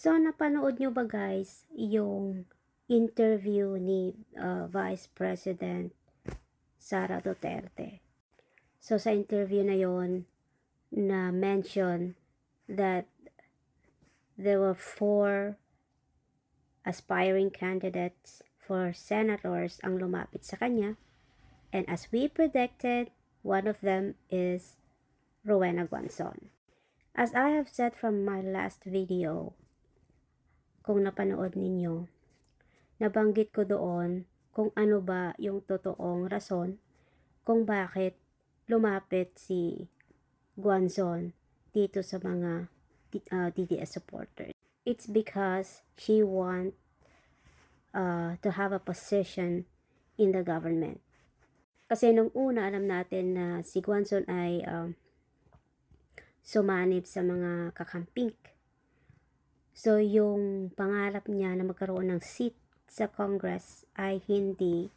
So, napanood nyo ba guys yung interview ni Vice President Sara Duterte? So, sa interview na yon na mention that there were 4 aspiring candidates for senators ang lumapit sa kanya. And as we predicted, one of them is Rowena Guanzon. As I have said from my last video, kung napanood ninyo, nabanggit ko doon kung ano ba yung totoong rason kung bakit lumapit si Guanzon dito sa mga DDS supporters. It's because she want to have a position in the government. Kasi nung una alam natin na si Guanzon ay sumanib sa mga kakamping. So, yung pangarap niya na magkaroon ng seat sa Congress ay hindi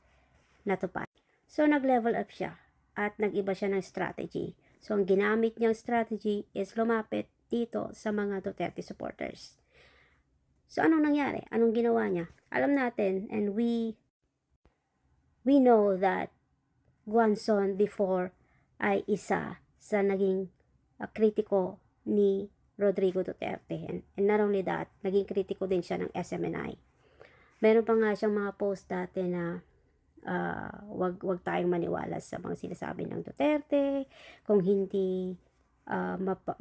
natupad. So, nag-level up siya at nag-iba siya ng strategy. So, ang ginamit niyang strategy is lumapit dito sa mga Duterte supporters. So, anong nangyari? Anong ginawa niya? Alam natin and we know that Guanzon before ay isa sa naging kritiko ni Rodrigo Duterte. And not only that, naging kritiko din siya ng SMNI. Meron pa nga siyang mga post dati na wag tayong maniwala sa mga sinasabi ng Duterte. Kung hindi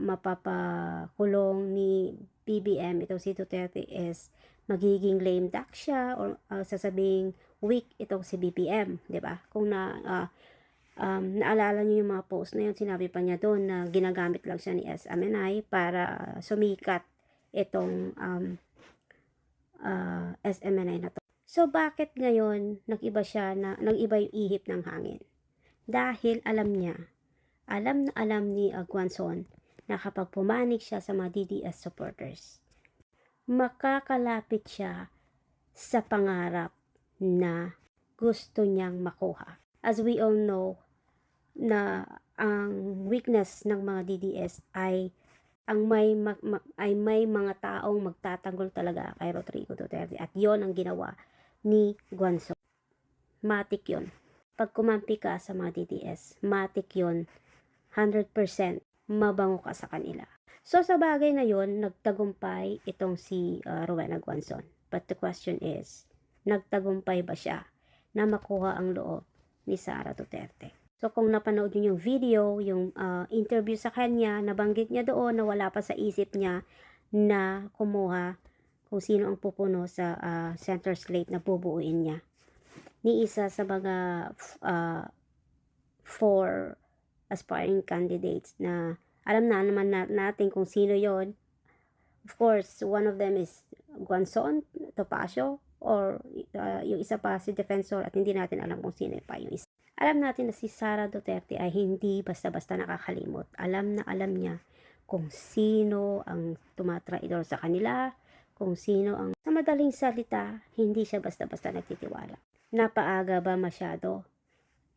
mapapakulong ni BBM, itong si Duterte is magiging lame duck siya or sasabing weak itong si BBM, 'di ba? Kung naalala niyo yung mga post na yun, sinabi pa niya doon na ginagamit lang siya ni SMNI para sumikat itong SMNI na to. So, bakit ngayon nag-iba yung ihip ng hangin? Dahil alam ni Guanzon na kapag pumanig siya sa mga DDS supporters, makakalapit siya sa pangarap na gusto niyang makuha. As we all know, na ang weakness ng mga DDS ay may mga taong magtatanggol talaga kay Rodrigo Duterte, at yon ang ginawa ni Guanzon. Matik yon. Pag kumampi ka sa mga DDS, matik yon, 100% mabango ka sa kanila. So sa bagay na yon, nagtagumpay itong si Rowena Guanzon. But the question is, nagtagumpay ba siya na makuha ang loob ni Sara Duterte? So kung napanood niyo yung video, yung interview sa kanya, nabanggit niya doon na wala pa sa isip niya na kumuha kung sino ang pupuno sa center slate na bubuuin niya. Ni isa sa mga 4 aspiring candidates na alam na naman natin kung sino yon. Of course, one of them is Guanzon, Topacio, or yung isa pa si Defensor, at hindi natin alam kung sino pa yung isa. Alam natin na si Sara Duterte ay hindi basta-basta nakakalimot. Alam niya kung sino ang tumatraidor sa kanila, kung sino ang, sa madaling salita, hindi siya basta-basta nagtitiwala. Napaaga ba masyado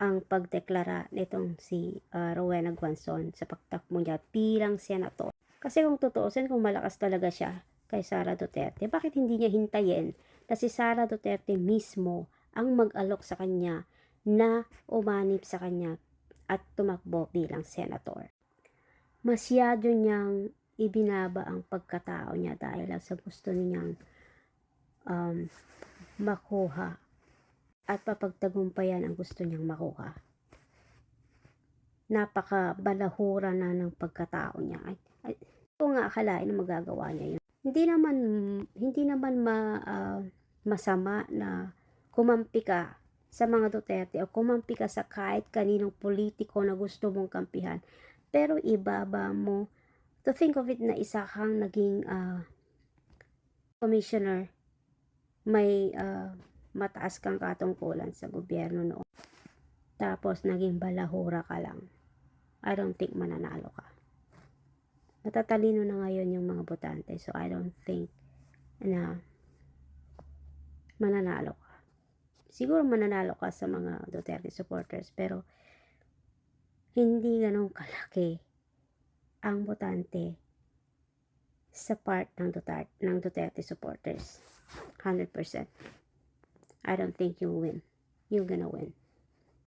ang pagdeklara nitong si Rowena Guanzon sa pagtakbo niya bilang senator? Kasi kung tutuusin, kung malakas talaga siya kay Sara Duterte, bakit hindi niya hintayin na si Sara Duterte mismo ang mag-alok sa kanya na umanib sa kanya at tumakbo bilang senator? Masyado niyang ibinaba ang pagkatao niya dahil sa gusto niyang makuha at papagtagumpayan ang gusto niyang makuha. Napakabalahura na ng pagkatao niya. Kung nga akalain na magagawa niya yun. Hindi naman masama na kumampi ka sa mga Duterte o kumampi ka sa kahit kaninong politiko na gusto mong kampihan, pero ibaba mo, to think of it na isa kang naging commissioner, may mataas kang katungkulan sa gobyerno noon, tapos naging balahura ka lang. I don't think mananalo ka. Natatalino na ngayon yung mga botante, so I don't think na mananalo ka. Siguro mananalo ka sa mga Duterte supporters, pero hindi ganun kalaki ang botante sa part ng Duterte supporters. 100%. I don't think you'll win. You're gonna win.